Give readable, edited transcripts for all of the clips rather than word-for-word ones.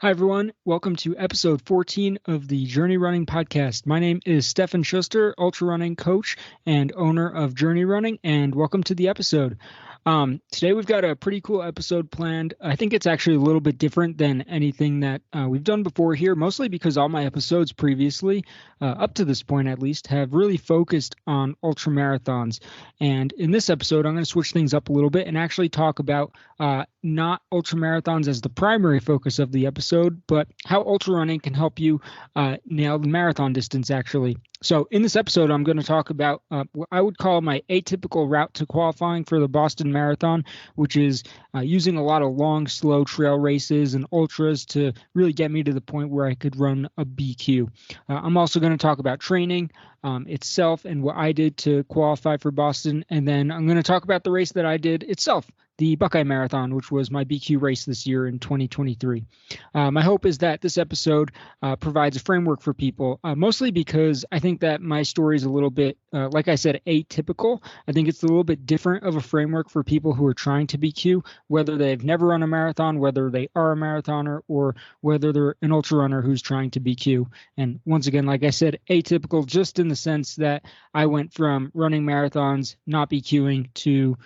Hi, everyone. Welcome to episode 14 of the Journey Running podcast. My name is Stefan Schuster, ultrarunning coach and owner of Journey Running, and welcome to the episode. Today we've got a pretty cool episode planned. I think it's actually a little bit different than anything that we've done before here, mostly because all my episodes previously, up to this point at least, have really focused on ultra marathons. And in this episode, I'm going to switch things up a little bit and actually talk about not ultra marathons as the primary focus of the episode, but how ultra running can help you nail the marathon distance actually. So in this episode, I'm going to talk about what I would call my atypical route to qualifying for the Boston Marathon, which is using a lot of long, slow trail races and ultras to really get me to the point where I could run a BQ. I'm also going to talk about training itself and what I did to qualify for Boston. And then I'm going to talk about the race that I did itself, the Buckeye Marathon, which was my BQ race this year in 2023. My hope is that this episode provides a framework for people, mostly because I think that my story is a little bit, like I said, atypical. I think it's a little bit different of a framework for people who are trying to BQ, whether they've never run a marathon, whether they are a marathoner, or whether they're an ultra runner who's trying to BQ. And once again, like I said, atypical just in the sense that I went from running marathons, not BQing, to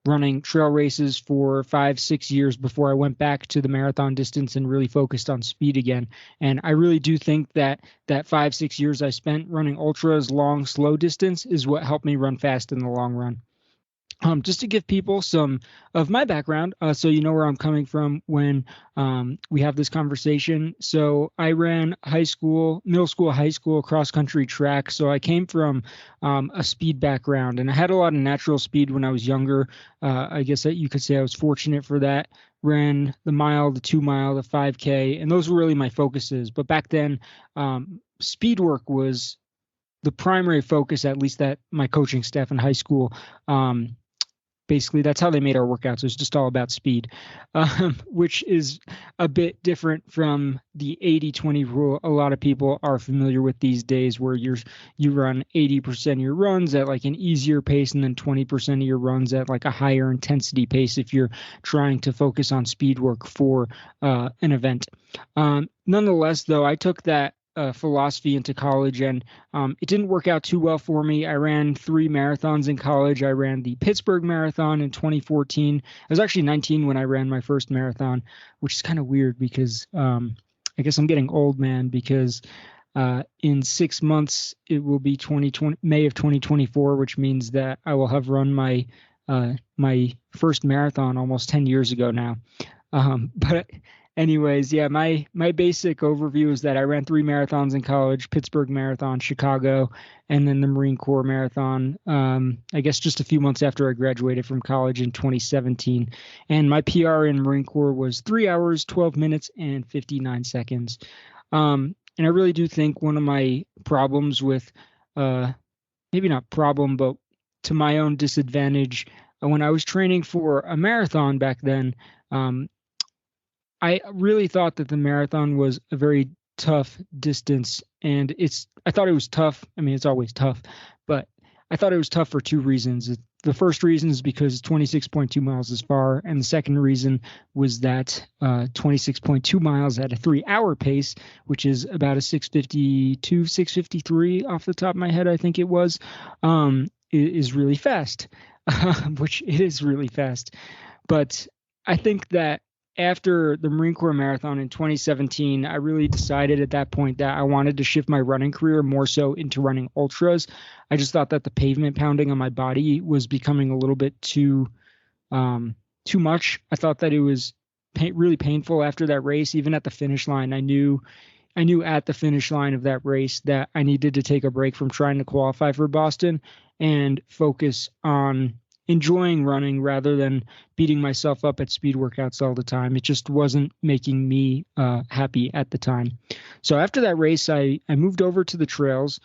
running trail races for 5-6 years before I went back to the marathon distance and really focused on speed again. And I really do think that 5-6 years I spent running ultras, long, slow distance is what helped me run fast in the long run. Just to give people some of my background, so you know where I'm coming from when we have this conversation. So I ran middle school, high school, cross-country track. So I came from a speed background, and I had a lot of natural speed when I was younger. I guess that you could say I was fortunate for that. Ran the mile, the 2 mile, the 5K, and those were really my focuses. But back then, speed work was the primary focus, at least that my coaching staff in high school. Basically, that's how they made our workouts. It was just all about speed, which is a bit different from the 80-20 rule a lot of people are familiar with these days, where you run 80% of your runs at like an easier pace and then 20% of your runs at like a higher intensity pace if you're trying to focus on speed work for an event. Nonetheless, though, I took that philosophy into college, and it didn't work out too well for me. I ran 3 marathons in college. I ran the Pittsburgh Marathon in 2014. I was actually 19 when I ran my first marathon, which is kind of weird because I guess I'm getting old, man, because in 6 months it will be May of 2024, which means that I will have run my first marathon almost 10 years ago now. But anyways, yeah, my basic overview is that I ran 3 marathons in college: Pittsburgh Marathon, Chicago, and then the Marine Corps Marathon, I guess just a few months after I graduated from college in 2017. And my PR in Marine Corps was 3 hours, 12 minutes, and 59 seconds. And I really do think one of my problems with, maybe not problem, but to my own disadvantage, when I was training for a marathon back then, I really thought that the marathon was a very tough distance, and I thought it was tough. I mean, it's always tough, but I thought it was tough for 2 reasons. The first reason is because 26.2 miles is far, and the second reason was that 26.2 miles at a 3-hour pace, which is about a 6:52, 6:53 off the top of my head, I think it was, is really fast, which it is really fast. But I think that after the Marine Corps Marathon in 2017, I really decided at that point that I wanted to shift my running career more so into running ultras. I just thought that the pavement pounding on my body was becoming a little bit too much. I thought that it was really painful after that race. Even at the finish line, I knew at the finish line of that race that I needed to take a break from trying to qualify for Boston and focus on enjoying running rather than beating myself up at speed workouts all the time. It just wasn't making me happy at the time. So after that race, I moved over to the trails,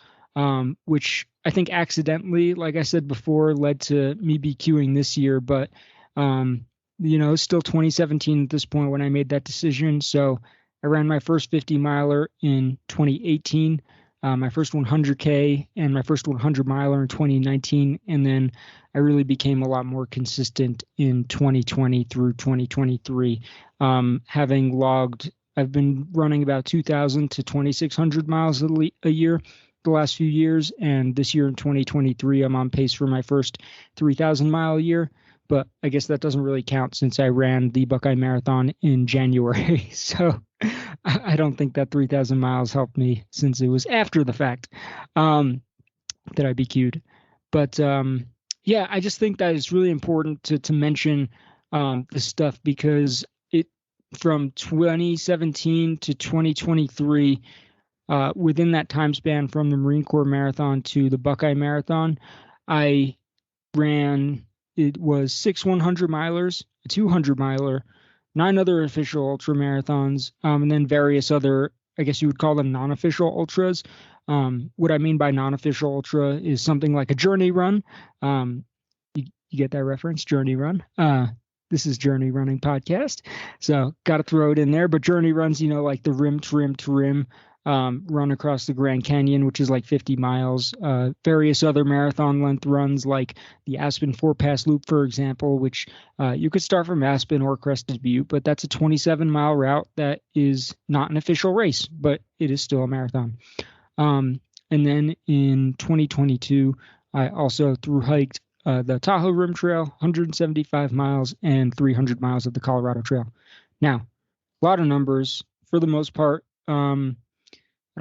which I think accidentally, like I said before, led to me BQing this year. But, it's still 2017 at this point when I made that decision. So I ran my first 50 miler in 2018, my first 100K and my first 100 miler in 2019. And then I really became a lot more consistent in 2020 through 2023, having logged. I've been running about 2,000 to 2,600 miles a year the last few years, and this year in 2023 I'm on pace for my first 3,000 mile year, but I guess that doesn't really count since I ran the Buckeye Marathon in January. So I don't think that 3,000 miles helped me since it was after the fact that I BQ'd. But yeah, I just think that it's really important to mention this stuff because it from 2017 to 2023, within that time span from the Marine Corps Marathon to the Buckeye Marathon, I ran, it was 6 100 milers, a 200 miler, 9 other official ultra marathons, and then various other, I guess you would call them non-official ultras. What I mean by non-official ultra is something like a journey run. You get that reference, journey run. This is Journey Running Podcast, so got to throw it in there. But journey runs, like the rim to rim run across the Grand Canyon, which is like 50 miles. Various other marathon length runs like the Aspen 4-Pass Loop, for example, which you could start from Aspen or Crested Butte, but that's a 27-mile route that is not an official race, but it is still a marathon. And then in 2022, I also thru-hiked the Tahoe Rim Trail, 175 miles, and 300 miles of the Colorado Trail. Now, a lot of numbers. For the most part, I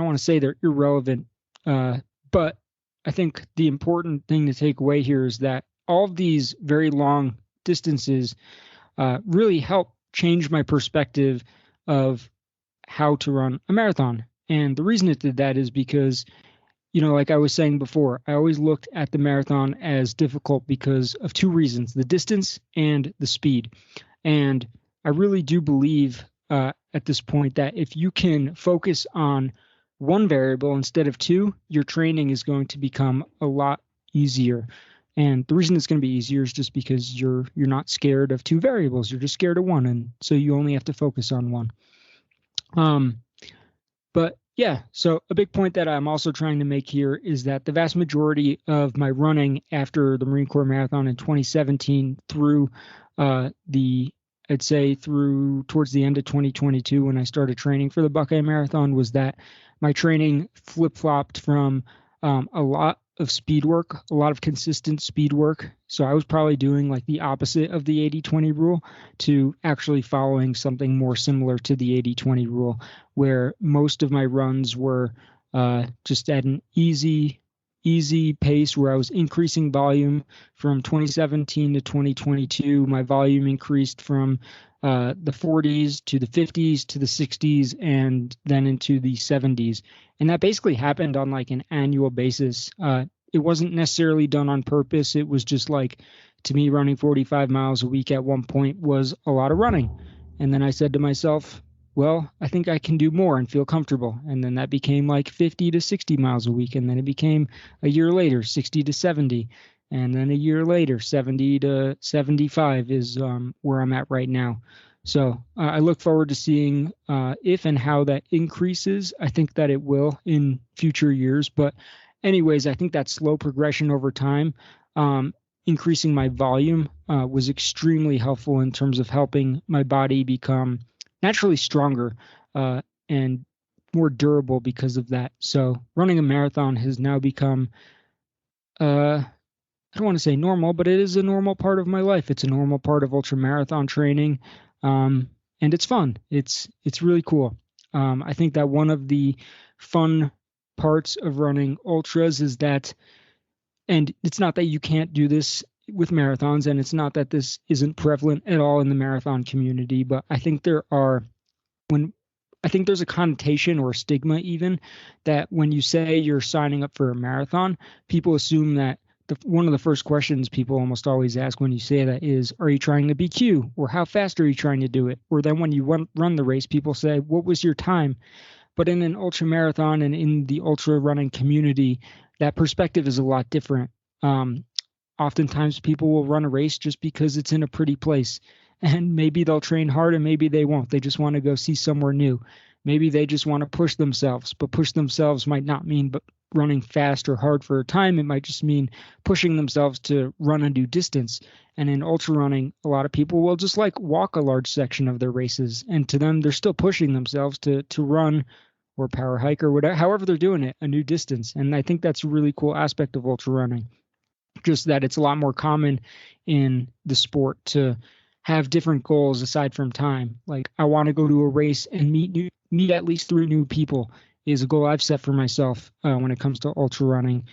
don't want to say they're irrelevant, but I think the important thing to take away here is that all of these very long distances really help change my perspective of how to run a marathon. And the reason it did that is because, like I was saying before, I always looked at the marathon as difficult because of 2 reasons, the distance and the speed. And I really do believe at this point that if you can focus on one variable instead of 2, your training is going to become a lot easier. And the reason it's going to be easier is just because you're not scared of 2 variables. You're just scared of one. And so you only have to focus on one. But yeah, so a big point that I'm also trying to make here is that the vast majority of my running after the Marine Corps Marathon in 2017 through I'd say through towards the end of 2022 when I started training for the Buckeye Marathon was that my training flip-flopped from a lot of speed work, a lot of consistent speed work. So I was probably doing like the opposite of the 80-20 rule to actually following something more similar to the 80-20 rule, where most of my runs were just at an easy pace where I was increasing volume from 2017 to 2022. My volume increased from the 40s to the 50s to the 60s and then into the 70s. And that basically happened on like an annual basis. It wasn't necessarily done on purpose. It was just like, to me, running 45 miles a week at one point was a lot of running. And then I said to myself, well, I think I can do more and feel comfortable. And then that became like 50 to 60 miles a week. And then it became a year later, 60 to 70. And then a year later, 70 to 75 is where I'm at right now. So I look forward to seeing if and how that increases. I think that it will in future years. But anyways, I think that slow progression over time, increasing my volume was extremely helpful in terms of helping my body become naturally stronger and more durable because of that. So running a marathon has now become, I don't want to say normal, but it is a normal part of my life. It's a normal part of ultra marathon training. And it's fun. It's really cool. I think that one of the fun parts of running ultras is that, and it's not that you can't do this with marathons, and it's not that this isn't prevalent at all in the marathon community, but I think there's a connotation or a stigma even that when you say you're signing up for a marathon, people assume that one of the first questions people almost always ask when you say that is, are you trying to BQ? Or how fast are you trying to do it? Or then when you run the race, people say, what was your time? But in an ultra marathon and in the ultra running community, that perspective is a lot different. Oftentimes people will run a race just because it's in a pretty place, and maybe they'll train hard and maybe they won't. They just want to go see somewhere new. Maybe they just want to push themselves, but push themselves might not mean but running fast or hard for a time. It might just mean pushing themselves to run a new distance. And in ultra running, a lot of people will just like walk a large section of their races, and to them, they're still pushing themselves to run or power hike or whatever, however they're doing it, a new distance. And I think that's a really cool aspect of ultra running. Just that it's a lot more common in the sport to have different goals aside from time. Like I want to go to a race and meet at least 3 new people is a goal I've set for myself when it comes to ultra running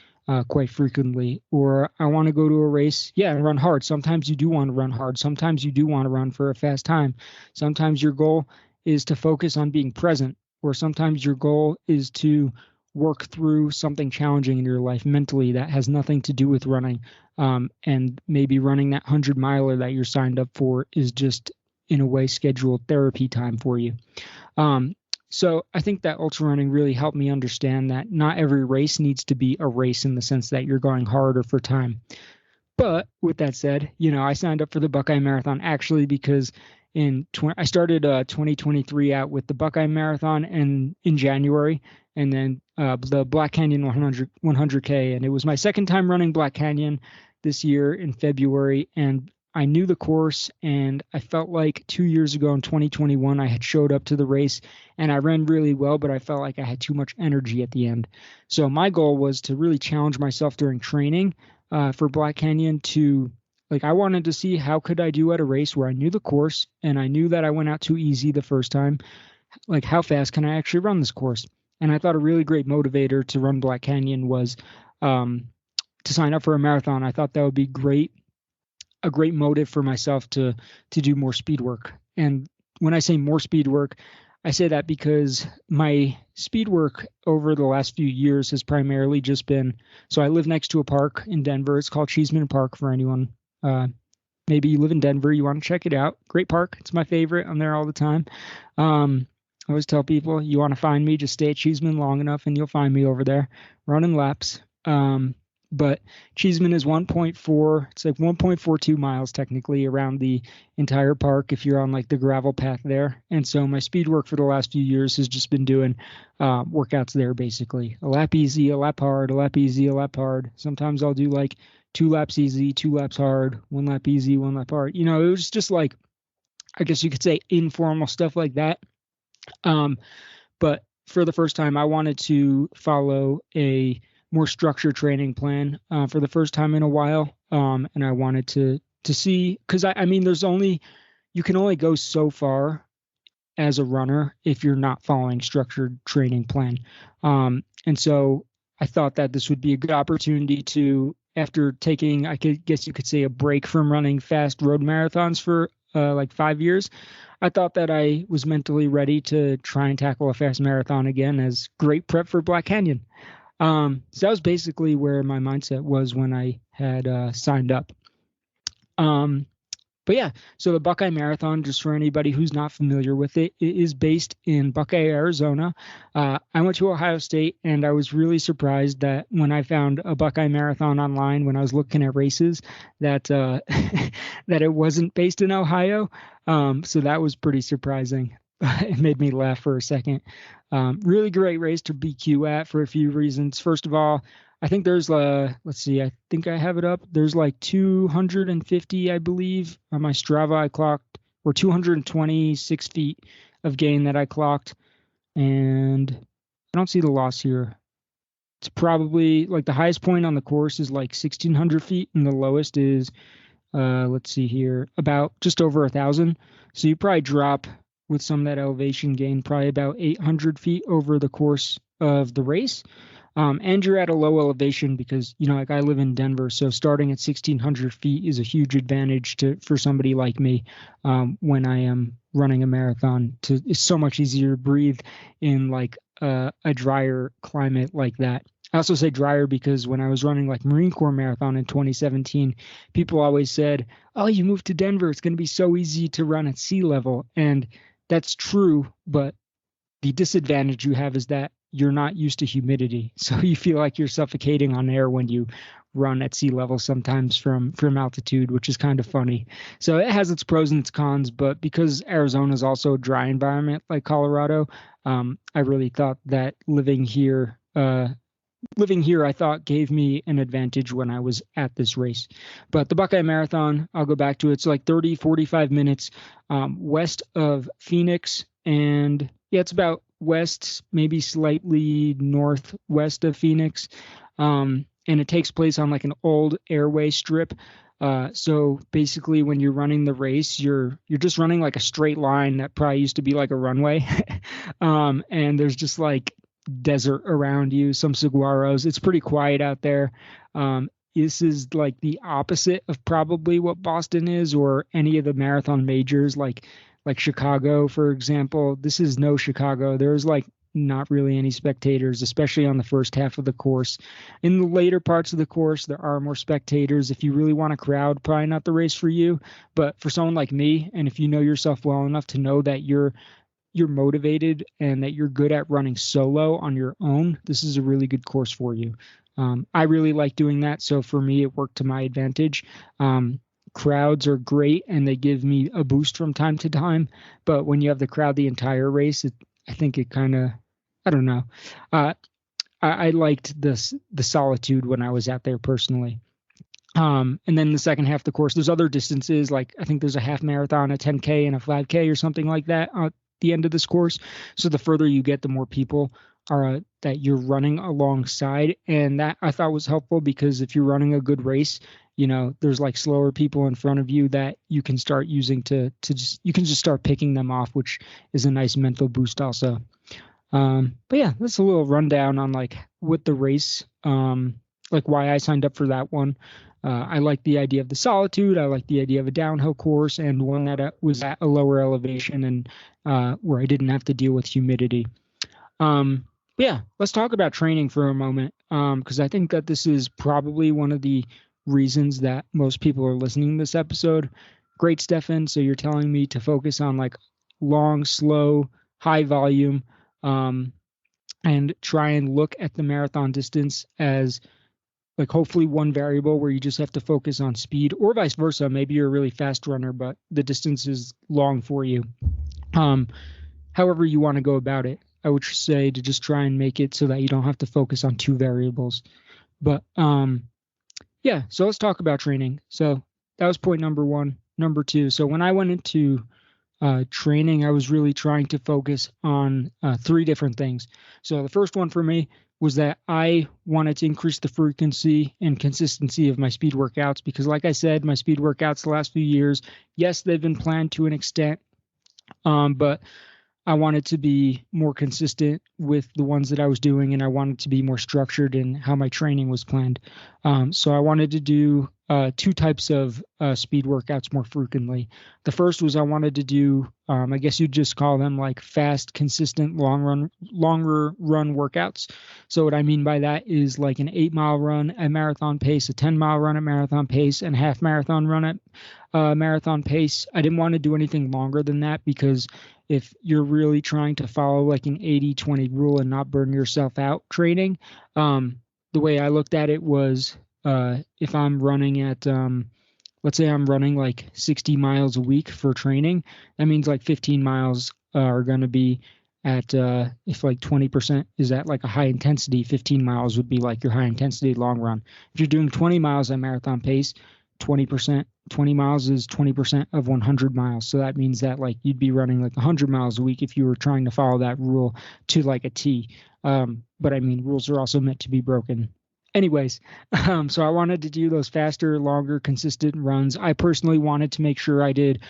quite frequently. Or I want to go to a race, and run hard. Sometimes you do want to run hard. Sometimes you do want to run for a fast time. Sometimes your goal is to focus on being present, or sometimes your goal is to work through something challenging in your life mentally that has nothing to do with running. And maybe running that 100-miler that you're signed up for is just, in a way, scheduled therapy time for you. So I think that ultra running really helped me understand that not every race needs to be a race in the sense that you're going hard or for time. But with that said, I signed up for the Buckeye Marathon actually because I started 2023 out with the Buckeye Marathon and in January, and then the Black Canyon 100K. And it was my second time running Black Canyon this year in February. And I knew the course, and I felt like 2 years ago in 2021, I had showed up to the race and I ran really well, but I felt like I had too much energy at the end. So my goal was to really challenge myself during training for Black Canyon I wanted to see how could I do at a race where I knew the course and I knew that I went out too easy the first time. Like, how fast can I actually run this course? And I thought a really great motivator to run Black Canyon was to sign up for a marathon. I thought that would be a great motive for myself to do more speed work. And when I say more speed work, I say that because my speed work over the last few years has primarily just been, so I live next to a park in Denver. It's called Cheeseman Park for anyone. Maybe you live in Denver, you want to check it out. Great park. It's my favorite. I'm there all the time. I always tell people, you want to find me, just stay at Cheeseman long enough and you'll find me over there running laps. But Cheeseman is 1.42 miles technically around the entire park if you're on like the gravel path there. And so my speed work for the last few years has just been doing workouts there, basically. A lap easy, a lap hard, a lap easy, a lap hard. Sometimes I'll do like 2 laps easy, 2 laps hard, 1 lap easy, 1 lap hard. It was just like, I guess you could say informal stuff like that. But for the first time, I wanted to follow a more structured training plan for the first time in a while. And I wanted to see, because you can only go so far as a runner if you're not following structured training plan. And so I thought that this would be a good opportunity to, after taking, I guess you could say, a break from running fast road marathons for like 5 years, I thought that I was mentally ready to try and tackle a fast marathon again as great prep for Black Canyon. So that was basically where my mindset was when I had signed up. But yeah, so the Buckeye Marathon, just for anybody who's not familiar with it, it is based in Buckeye, Arizona. I went to Ohio State, and I was really surprised that when I found a Buckeye Marathon online, when I was looking at races, that that it wasn't based in Ohio. So that was pretty surprising. It made me laugh for a second. Really great race to BQ at for a few reasons. First of all, I think there's let's see, I think I have it up. There's like 250, I believe, on my Strava I clocked, or 226 feet of gain that I clocked. And I don't see the loss here. It's probably like the highest point on the course is like 1,600 feet, and the lowest is, let's see here, about just over 1,000. So you probably drop with some of that elevation gain, probably about 800 feet over the course of the race. And you're at a low elevation because, like I live in Denver, so starting at 1,600 feet is a huge advantage for somebody like me when I am running a marathon. It's so much easier to breathe in like a drier climate like that. I also say drier because when I was running like Marine Corps Marathon in 2017, people always said, oh, you moved to Denver, it's going to be so easy to run at sea level. And that's true, but the disadvantage you have is that you're not used to humidity. So you feel like you're suffocating on air when you run at sea level sometimes from altitude, which is kind of funny. So it has its pros and its cons, but because Arizona is also a dry environment like Colorado, I really thought that living here, I thought gave me an advantage when I was at this race. But the Buckeye Marathon, I'll go back to it. It's like 30, 45 minutes west of Phoenix. And yeah, it's about west, maybe slightly northwest of Phoenix. And it takes place on like an old airway strip. So basically when you're running the race, you're just running like a straight line that probably used to be like a runway. And there's just like desert around you, some saguaros. It's pretty quiet out there. This is like the opposite of probably what Boston is or any of the marathon majors like Chicago, for example. This is no Chicago. There's like not really any spectators, especially on the first half of the course. In the later parts of the course, there are more spectators. If you really want a crowd, probably not the race for you. But for someone like me, and if you know yourself well enough to know that you're motivated and that you're good at running solo on your own, this is a really good course for you. I really like doing that. So for me, it worked to my advantage. Crowds are great and they give me a boost from time to time. But when you have the crowd the entire race, I think it kind of, I don't know. I liked the solitude when I was out there personally. And then the second half of the course, there's other distances. Like I think there's a half marathon, a 10K and a 5K or something like that at the end of this course. So the further you get, the more people are that you're running alongside. And that I thought was helpful because if you're running a good race, you know, there's like slower people in front of you that you can start using you can just start picking them off, which is a nice mental boost also. But yeah, that's a little rundown on like what the race, like why I signed up for that one. I like the idea of the solitude. I like the idea of a downhill course and one that was at a lower elevation and where I didn't have to deal with humidity. Yeah, let's talk about training for a moment because I think that this is probably one of the reasons that most people are listening to this episode. Great, Stefan. So you're telling me to focus on like long, slow, high volume, and try and look at the marathon distance as like hopefully one variable where you just have to focus on speed, or vice versa. Maybe you're a really fast runner, but the distance is long for you. However you want to go about it, I would say to just try and make it so that you don't have to focus on two variables. But yeah, so let's talk about training. So that was point number one. Number two, so when I went into training, I was really trying to focus on three different things. So the first one for me was that I wanted to increase the frequency and consistency of my speed workouts because, like I said, my speed workouts the last few years, yes, they've been planned to an extent, but I wanted to be more consistent with the ones that I was doing, and I wanted to be more structured in how my training was planned. So I wanted to do two types of speed workouts more frequently. The first was I wanted to do, I guess you'd just call them like fast, consistent, longer run workouts. So what I mean by that is like an 8-mile run at marathon pace, a 10-mile run at marathon pace, and a half marathon run at marathon pace. I didn't want to do anything longer than that because if you're really trying to follow like an 80-20 rule and not burn yourself out training, the way I looked at it was if I'm running at, let's say I'm running like 60 miles a week for training, that means like 15 miles are going to be at, if like 20% is at like a high intensity, 15 miles would be like your high intensity long run. If you're doing 20 miles at marathon pace, 20 miles is 20% of 100 miles. So that means that like you'd be running like 100 miles a week if you were trying to follow that rule to like a T. But I mean, rules are also meant to be broken. Anyways, so I wanted to do those faster, longer, consistent runs. I personally wanted to make sure I did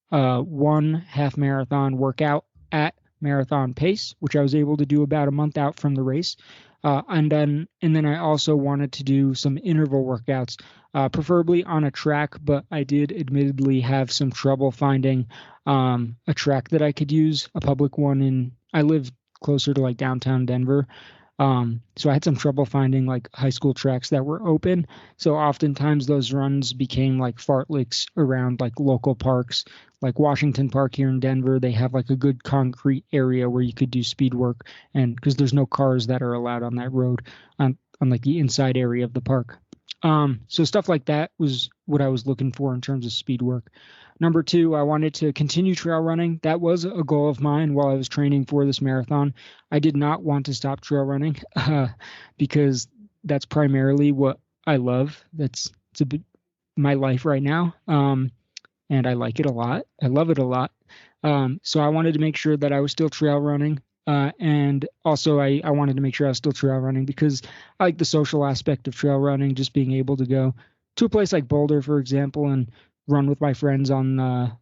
one half marathon workout at marathon pace, which I was able to do about a month out from the race. And then I also wanted to do some interval workouts, preferably on a track, but I did admittedly have some trouble finding a track that I could use, a public one. I live closer to like downtown Denver. So I had some trouble finding like high school tracks that were open. So oftentimes those runs became like fartleks around like local parks, like Washington Park here in Denver. They have like a good concrete area where you could do speed work, and because there's no cars that are allowed on that road on like the inside area of the park. So stuff like that was what I was looking for in terms of speed work. Number two, I wanted to continue trail running. That was a goal of mine while I was training for this marathon. I did not want to stop trail running because that's primarily what I love. It's a bit my life right now, and I like it a lot. I love it a lot. So I wanted to make sure that I was still trail running. And also I wanted to make sure I was still trail running because I like the social aspect of trail running, just being able to go to a place like Boulder, for example, and run with my friends on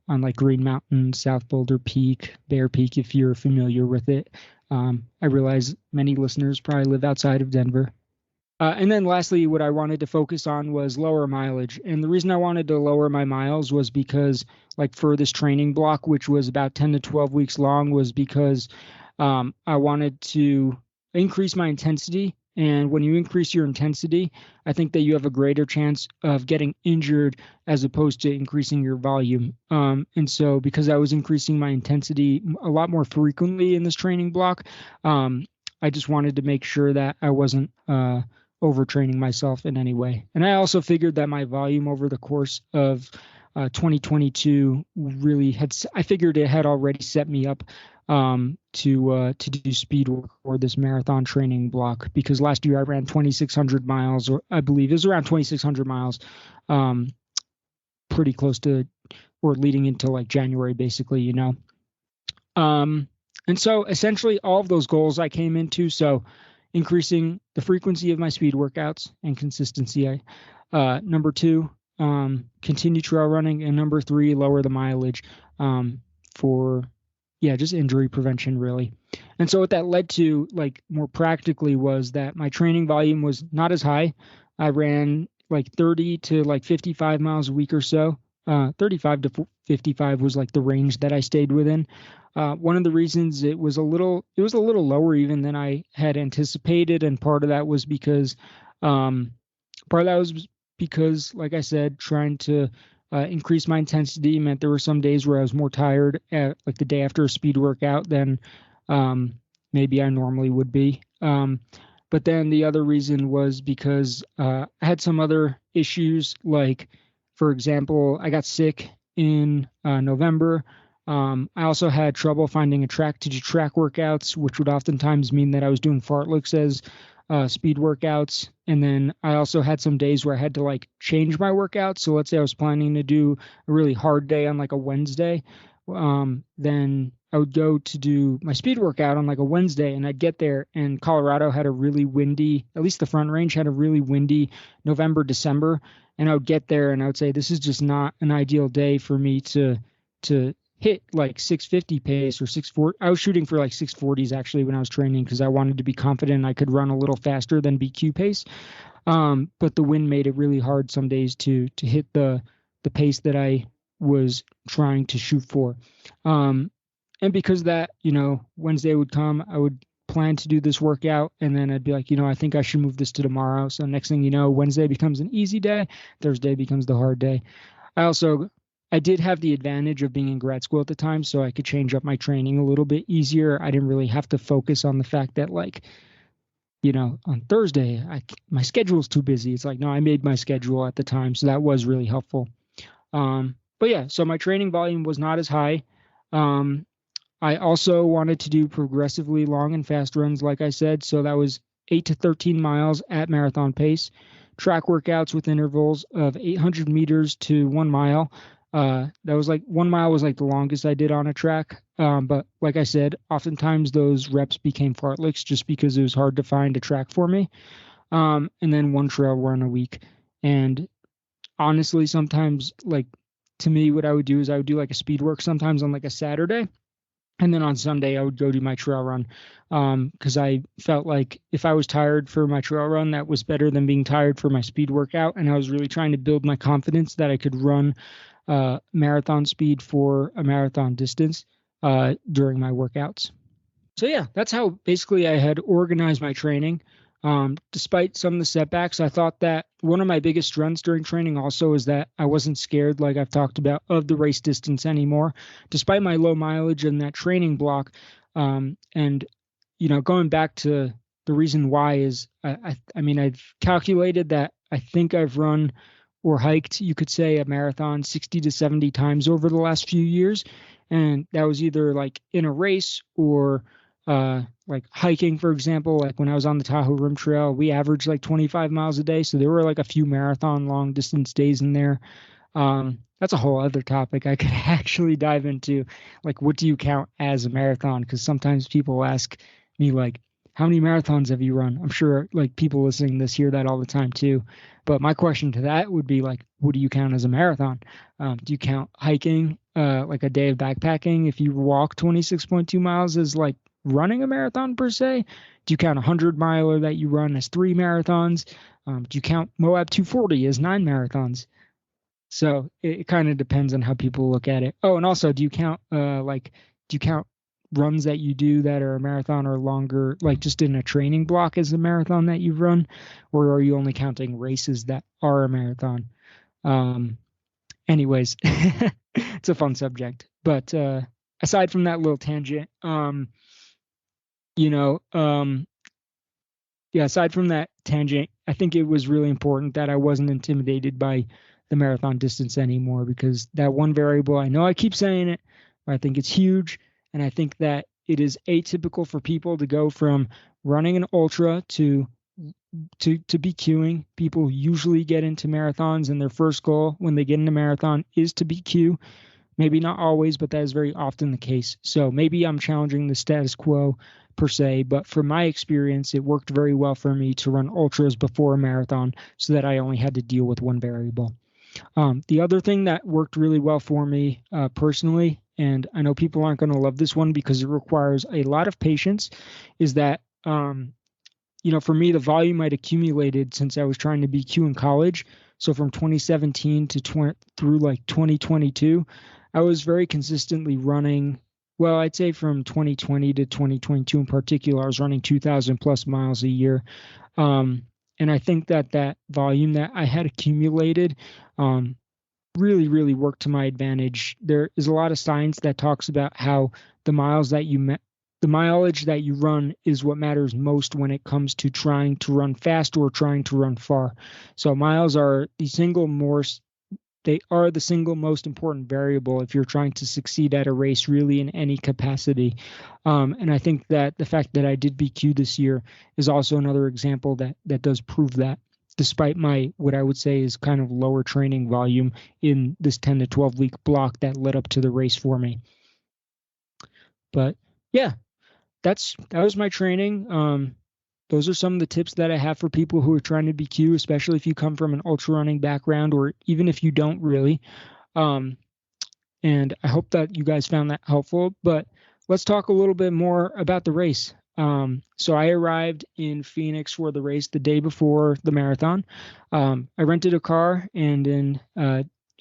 like Green Mountain, South Boulder Peak, Bear Peak, if you're familiar with it. I realize many listeners probably live outside of Denver. And then lastly, what I wanted to focus on was lower mileage. And the reason I wanted to lower my miles was because, like, for this training block, which was about 10 to 12 weeks long, was because I wanted to increase my intensity. And when you increase your intensity, I think that you have a greater chance of getting injured as opposed to increasing your volume. And so because I was increasing my intensity a lot more frequently in this training block, I just wanted to make sure that I wasn't overtraining myself in any way. And I also figured that my volume over the course of 2022 really I figured it had already set me up to do speed work for this marathon training block, because last year I ran 2,600 miles, or I believe it was around 2,600 miles, pretty close to, or leading into like January, basically, you know. And so essentially all of those goals I came into. So increasing the frequency of my speed workouts and consistency. Number two, continue trail running. And number three, lower the mileage for, just injury prevention, really. And so what that led to, like, more practically, was that my training volume was not as high. I ran like 30 to like 55 miles a week or so. 35 to 55 was like the range that I stayed within. One of the reasons it was a little lower even than I had anticipated, and part of that was because, like I said, trying to increase my intensity meant there were some days where I was more tired, like the day after a speed workout, than maybe I normally would be. But then the other reason was because I had some other issues, like, for example, I got sick in November. I also had trouble finding a track to do track workouts, which would oftentimes mean that I was doing fartleks as speed workouts. And then I also had some days where I had to like change my workouts. So let's say I was planning to do a really hard day on like a Wednesday. Then I would go to do my speed workout on like a Wednesday, and I'd get there, and Colorado had a really windy, at least the Front Range had a really windy November, December. And I would get there and I would say, this is just not an ideal day for me to hit like 650 pace or 640. I was shooting for like 640s actually when I was training, because I wanted to be confident I could run a little faster than BQ pace. But the wind made it really hard some days to hit the pace that I was trying to shoot for. And because that, Wednesday would come, I would plan to do this workout, and then I'd be like, I think I should move this to tomorrow. So next thing you know, Wednesday becomes an easy day, Thursday becomes the hard day. I did have the advantage of being in grad school at the time, so I could change up my training a little bit easier. I didn't really have to focus on the fact that, like, on Thursday, my schedule's too busy. It's like, no, I made my schedule at the time, so that was really helpful. But yeah, so my training volume was not as high. I also wanted to do progressively long and fast runs, like I said. So that was 8 to 13 miles at marathon pace, track workouts with intervals of 800 meters to 1 mile. That was like 1 mile was like the longest I did on a track. But like I said, oftentimes those reps became fartleks just because it was hard to find a track for me. And then one trail run a week. And honestly, sometimes, like, to me, what I would do is I would do like a speed work sometimes on like a Saturday. And then on Sunday, I would go do my trail run, because I felt like if I was tired for my trail run, that was better than being tired for my speed workout. And I was really trying to build my confidence that I could run marathon speed for a marathon distance during my workouts. So yeah, that's how basically I had organized my training. Despite some of the setbacks, I thought that one of my biggest strengths during training also is that I wasn't scared, like I've talked about, of the race distance anymore, despite my low mileage and that training block. And going back to the reason why is I mean, I've calculated that I think I've run or hiked, you could say, a marathon 60 to 70 times over the last few years. And that was either like in a race or like hiking, for example. Like when I was on the Tahoe Rim Trail, we averaged like 25 miles a day. So there were like a few marathon long distance days in there. That's a whole other topic I could actually dive into. Like, what do you count as a marathon? Because sometimes people ask me, like, how many marathons have you run? I'm sure like people listening to this hear that all the time too. But my question to that would be like, what do you count as a marathon? Do you count hiking, like a day of backpacking? If you walk 26.2 miles as like running a marathon per se? Do you count a 100 miler that you run as 3 marathons? Do you count Moab 240 as 9 marathons? So it kind of depends on how people look at it. Oh, and also, do you count runs that you do that are a marathon or longer, like just in a training block as a marathon that you've run, or are you only counting races that are a marathon? Um, Anyways, it's a fun subject. But aside from that little tangent, you know, yeah, aside from that tangent, I think it was really important that I wasn't intimidated by the marathon distance anymore, because that one variable, I know I keep saying it, but I think it's huge. And I think that it is atypical for people to go from running an ultra to BQing. People usually get into marathons, and their first goal when they get into marathon is to BQ. Maybe not always, but that is very often the case. So maybe I'm challenging the status quo per se, but from my experience, it worked very well for me to run ultras before a marathon so that I only had to deal with one variable. The other thing that worked really well for me personally, and I know people aren't going to love this one because it requires a lot of patience, is that for me, the volume I'd accumulated since I was trying to BQ in college, so from 2017 to through like 2022, I was very consistently running. Well, I'd say from 2020 to 2022 in particular, I was running 2,000 plus miles a year. And I think that volume that I had accumulated really, really worked to my advantage. There is a lot of science that talks about how the mileage that you run is what matters most when it comes to trying to run fast or trying to run far. So miles are the single most important variable if you're trying to succeed at a race, really, in any capacity. And I think that the fact that I did BQ this year is also another example that does prove that, despite my, what I would say is kind of lower training volume in this 10 to 12 week block that led up to the race for me. But yeah, that was my training. Those are some of the tips that I have for people who are trying to BQ, especially if you come from an ultra running background, or even if you don't really. And I hope that you guys found that helpful. But let's talk a little bit more about the race. So I arrived in Phoenix for the race the day before the marathon. I rented a car, and in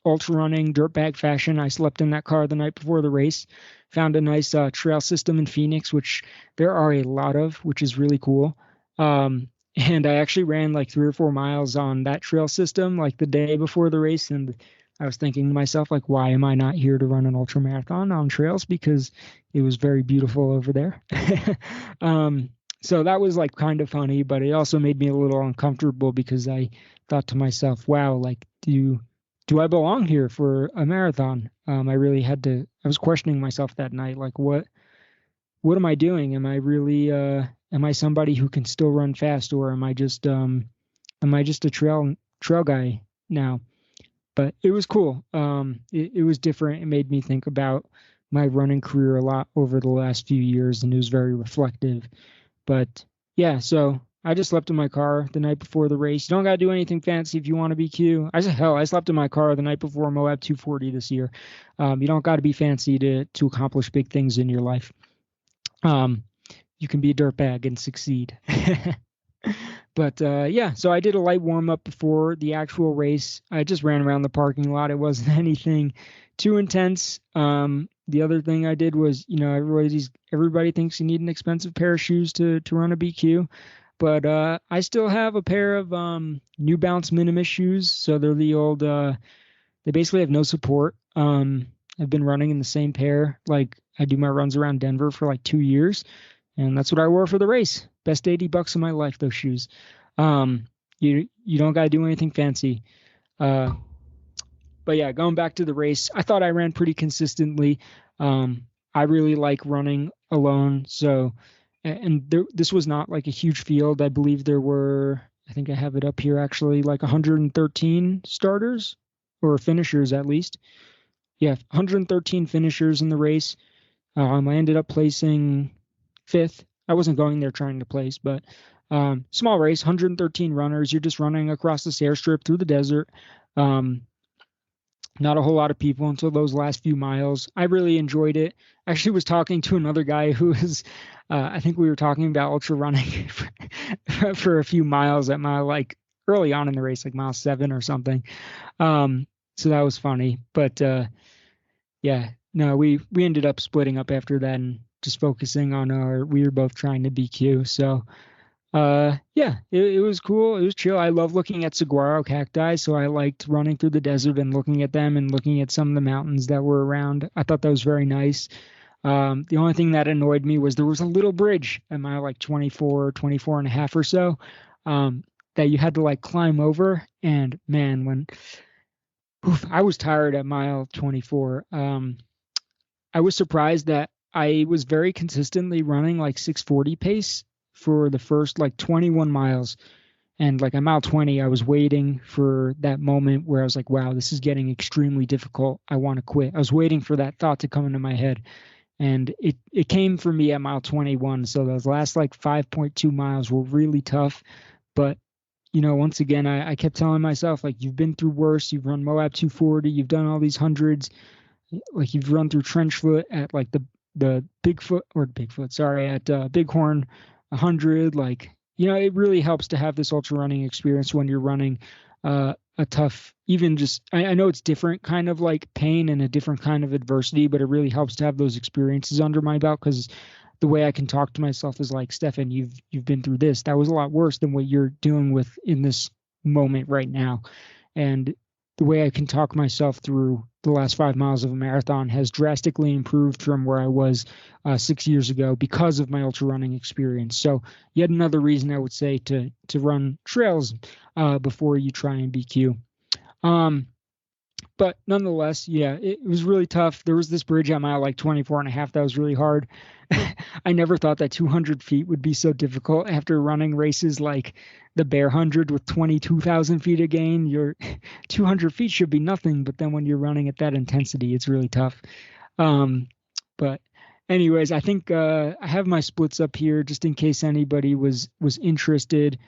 ultra running dirtbag fashion, I slept in that car the night before the race. Found a nice trail system in Phoenix, which there are a lot of, which is really cool. And I actually ran like 3 or 4 miles on that trail system like the day before the race. And I was thinking to myself, like, why am I not here to run an ultra marathon on trails? Because it was very beautiful over there. So that was like kind of funny, but it also made me a little uncomfortable because I thought to myself, wow, like, do I belong here for a marathon? I was questioning myself that night, like, what am I doing? Am I really, am I somebody who can still run fast, or am I just a trail guy now? But it was cool. It was different. It made me think about my running career a lot over the last few years, and it was very reflective. But yeah, so I just slept in my car the night before the race. You don't got to do anything fancy if you want to BQ. I slept in my car the night before Moab 240 this year. You don't got to be fancy to accomplish big things in your life. You can be a dirtbag and succeed. But yeah, so I did a light warm up before the actual race. I just ran around the parking lot. It wasn't anything too intense. the other thing I did was, everybody thinks you need an expensive pair of shoes to run a BQ, but I still have a pair of New Balance Minimus shoes. So they're the old. They basically have no support. I've been running in the same pair. Like I do my runs around Denver for like 2 years, and that's what I wore for the race. Best $80 of my life, those shoes. You don't got to do anything fancy. But yeah, going back to the race, I thought I ran pretty consistently. I really like running alone. So, this was not like a huge field. I believe there were, I think I have it up here actually, like 113 starters or finishers at least. Yeah, 113 finishers in the race. I ended up placing 5th. I wasn't going there trying to place, but small race, 113 runners. You're just running across this airstrip through the desert. Not a whole lot of people until those last few miles. I really enjoyed it. I actually was talking to another guy who was, I think we were talking about ultra running for a few miles at mile, like early on in the race, like mile 7 or something. So that was funny. But yeah, no, we ended up splitting up after that and just focusing on we were both trying to BQ. So yeah, it was cool. It was chill. I love looking at saguaro cacti, so I liked running through the desert and looking at them and looking at some of the mountains that were around. I thought that was very nice. The only thing that annoyed me was there was a little bridge at mile like 24 and a half or so, that you had to like climb over. And man, I was tired at mile 24. I was surprised that I was very consistently running like 640 pace for the first like 21 miles. And like at mile 20, I was waiting for that moment where I was like, wow, this is getting extremely difficult. I want to quit. I was waiting for that thought to come into my head. And it came for me at mile 21. So those last like 5.2 miles were really tough. But, once again, I kept telling myself, like, you've been through worse. You've run Moab 240. You've done all these hundreds. Like you've run through Trenchfoot at like the Bigfoot, sorry, at Bighorn 100. Like, it really helps to have this ultra running experience when you're running a tough, even just, I know it's different kind of like pain and a different kind of adversity, but it really helps to have those experiences under my belt, because the way I can talk to myself is like, Stefan, you've been through this. That was a lot worse than what you're dealing with in this moment right now. And the way I can talk myself through the last 5 miles of a marathon has drastically improved from where I was 6 years ago because of my ultra running experience. So yet another reason I would say to run trails before you try and BQ. But nonetheless, yeah, it was really tough. There was this bridge at mile like 24 and a half that was really hard. I never thought that 200 feet would be so difficult after running races like the Bear 100 with 22,000 feet of gain. Your 200 feet should be nothing, but then when you're running at that intensity, it's really tough. But anyways, I think I have my splits up here just in case anybody was interested.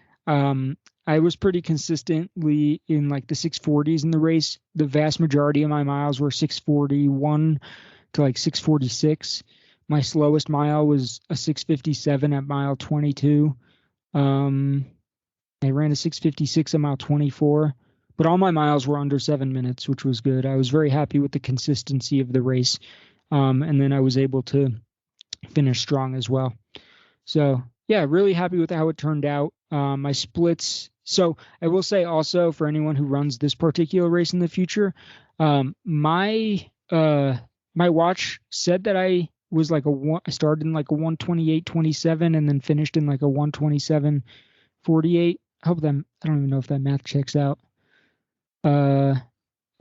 I was pretty consistently in like the 640s in the race. The vast majority of my miles were 641 to like 646. My slowest mile was a 657 at mile 22. I ran a 656 at mile 24, but all my miles were under 7 minutes, which was good. I was very happy with the consistency of the race. And then I was able to finish strong as well. So yeah, really happy with how it turned out. My splits. So I will say also for anyone who runs this particular race in the future, my watch said that I was like I started in like a 128.27 and then finished in like a 127.48. I don't even know if that math checks out. I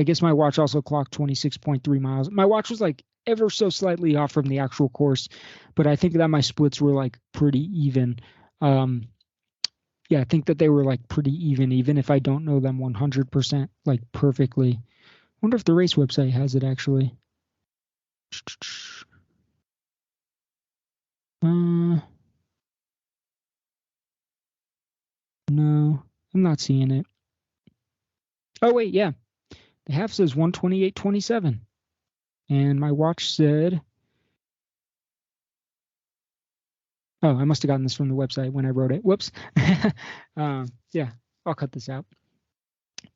guess my watch also clocked 26.3 miles. My watch was like ever so slightly off from the actual course, but I think that my splits were like pretty even. Yeah, I think that they were like pretty even if I don't know them 100% like perfectly. I wonder if the race website has it actually. No, I'm not seeing it. Oh wait, yeah. The half says 128.27. And my watch said, oh, I must have gotten this from the website when I wrote it. Whoops. Yeah, I'll cut this out.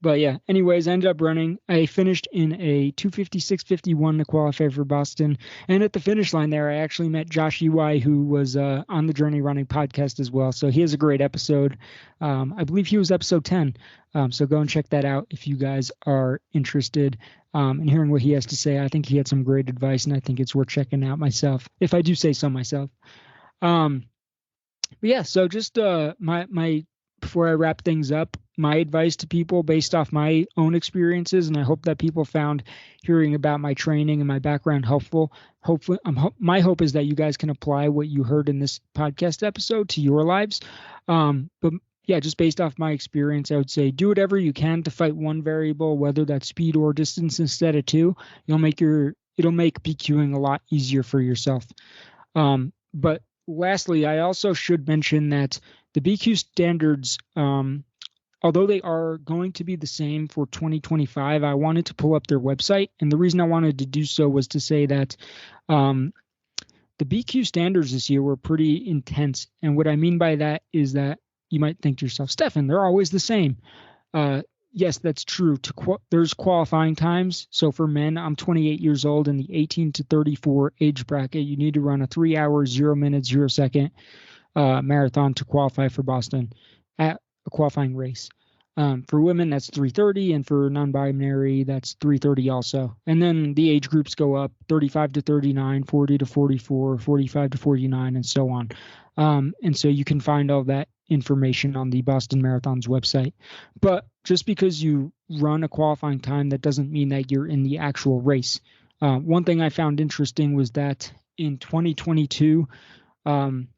But yeah, anyways, I ended up running. I finished in a 2:56:51 to qualify for Boston. And at the finish line there, I actually met Josh Ui, who was on the Journey Running podcast as well. So he has a great episode. I believe he was episode 10. So go and check that out if you guys are interested in hearing what he has to say. I think he had some great advice, and I think it's worth checking out myself, if I do say so myself. But yeah, so just my before I wrap things up, my advice to people based off my own experiences, and I hope that people found hearing about my training and my background helpful. Hopefully, my hope is that you guys can apply what you heard in this podcast episode to your lives. But yeah, just based off my experience, I would say do whatever you can to fight one variable, whether that's speed or distance instead of two. It'll make BQing a lot easier for yourself. But lastly, I also should mention that the BQ standards, although they are going to be the same for 2025, I wanted to pull up their website. And the reason I wanted to do so was to say that the BQ standards this year were pretty intense. And what I mean by that is that you might think to yourself, Stefan, they're always the same. Yes, that's true. There's qualifying times. So for men, I'm 28 years old in the 18 to 34 age bracket. You need to run a 3 hour, 0 minute, 0 second marathon to qualify for Boston at a qualifying race. For women, that's 3:30, and for non-binary, that's 3:30 also. And then the age groups go up: 35 to 39, 40 to 44, 45 to 49, and so on. And so you can find all that information on the Boston Marathon's website. But just because you run a qualifying time, that doesn't mean that you're in the actual race. One thing I found interesting was that in 2022, the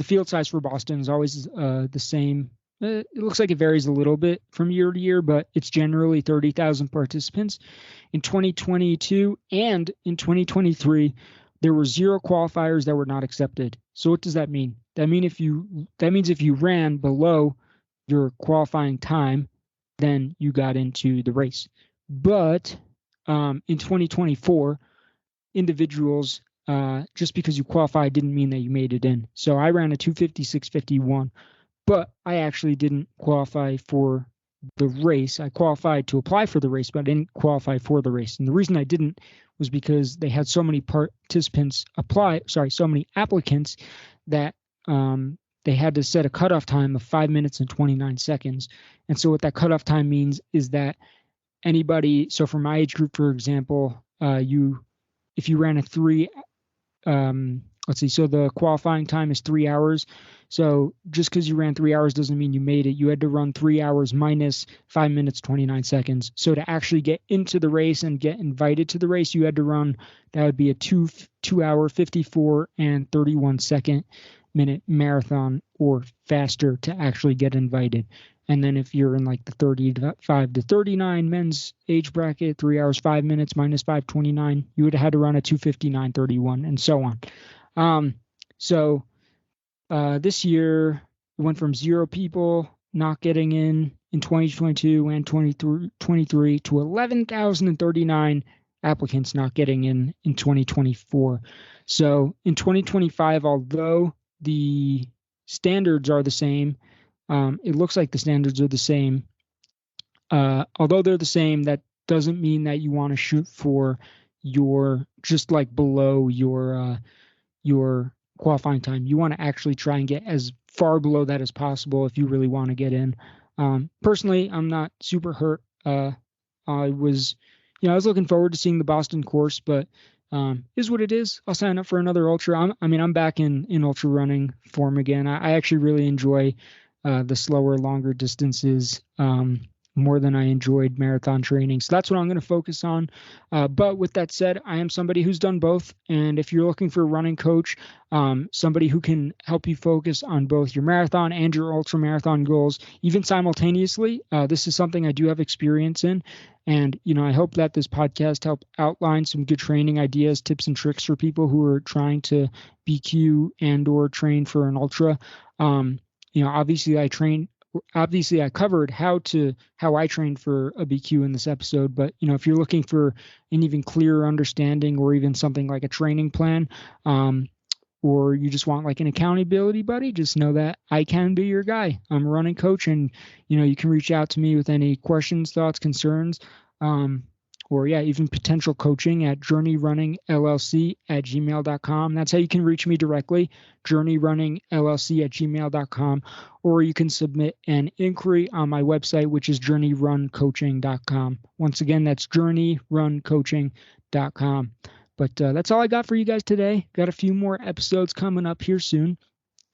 field size for Boston is always the same. It looks like it varies a little bit from year to year, but it's generally 30,000 participants. In 2022 and in 2023, there were 0 qualifiers that were not accepted. So what does that mean? That means if you ran below your qualifying time, then you got into the race. But in 2024, individuals, just because you qualified didn't mean that you made it in. So I ran a 2:56:51, but I actually didn't qualify for the race. I qualified to apply for the race, but I didn't qualify for the race. And the reason I didn't was because they had so many so many applicants that they had to set a cutoff time of 5 minutes and 29 seconds. And so what that cutoff time means is that so for my age group, for example, if you ran a so the qualifying time is 3 hours. So just because you ran 3 hours doesn't mean you made it. You had to run 3 hours minus 5 minutes, 29 seconds. So to actually get into the race and get invited to the race, you had to run, that would be a 2 hour, 54 and 31 second minute marathon or faster to actually get invited. And then if you're in like the 35 to 39 men's age bracket, 3 hours, 5 minutes minus 5:29, you would have had to run a 2:59:31 and so on. This year it went from 0 people not getting in 2022 and 2023 to 11,039 applicants not getting in 2024. So in 2025, although the standards are the same, it looks like the standards are the same. Although they're the same, that doesn't mean that you want to shoot for just like below your qualifying time. You want to actually try and get as far below that as possible if you really want to get in. Personally, I'm not super hurt. I was looking forward to seeing the Boston course, but is what it is. I'll sign up for another ultra. I'm back in ultra running form again. I actually really enjoy the slower, longer distances more than I enjoyed marathon training. So that's what I'm going to focus on. But with that said, I am somebody who's done both. And if you're looking for a running coach, somebody who can help you focus on both your marathon and your ultra marathon goals, even simultaneously, this is something I do have experience in. And, I hope that this podcast helped outline some good training ideas, tips and tricks for people who are trying to BQ and or train for an ultra. Obviously I covered how I trained for a BQ in this episode, but if you're looking for an even clearer understanding or even something like a training plan, or you just want like an accountability buddy, just know that I can be your guy. I'm a running coach, and you can reach out to me with any questions, thoughts, concerns, or even potential coaching at journeyrunningllc@gmail.com. That's how you can reach me directly, journeyrunningllc@gmail.com, or you can submit an inquiry on my website, which is journeyruncoaching.com. Once again, that's journeyruncoaching.com. But that's all I got for you guys today. Got a few more episodes coming up here soon.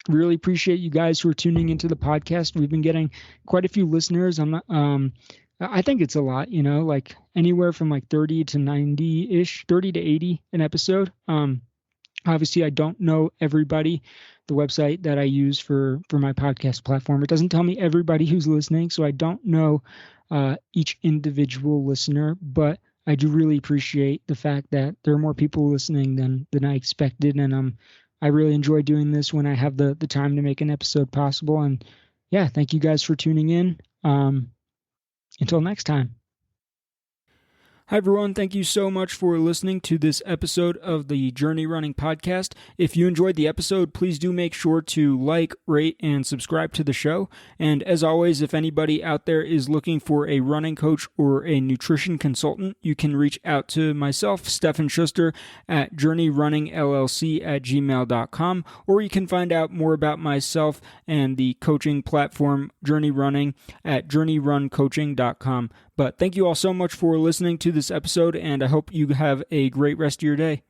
Really appreciate you guys who are tuning into the podcast. We've been getting quite a few listeners. I think it's a lot, like anywhere from like 30 to 90-ish, 30 to 80 an episode. Obviously, I don't know everybody. The website that I use for my podcast platform, it doesn't tell me everybody who's listening, so I don't know each individual listener, but I do really appreciate the fact that there are more people listening than I expected, and I really enjoy doing this when I have the time to make an episode possible. And yeah, thank you guys for tuning in. Until next time. Hi, everyone. Thank you so much for listening to this episode of the Journey Running Podcast. If you enjoyed the episode, please do make sure to like, rate, and subscribe to the show. And as always, if anybody out there is looking for a running coach or a nutrition consultant, you can reach out to myself, Stefan Schuster, at journeyrunningllc@gmail.com, or you can find out more about myself and the coaching platform Journey Running at journeyruncoaching.com. But thank you all so much for listening to this episode, and I hope you have a great rest of your day.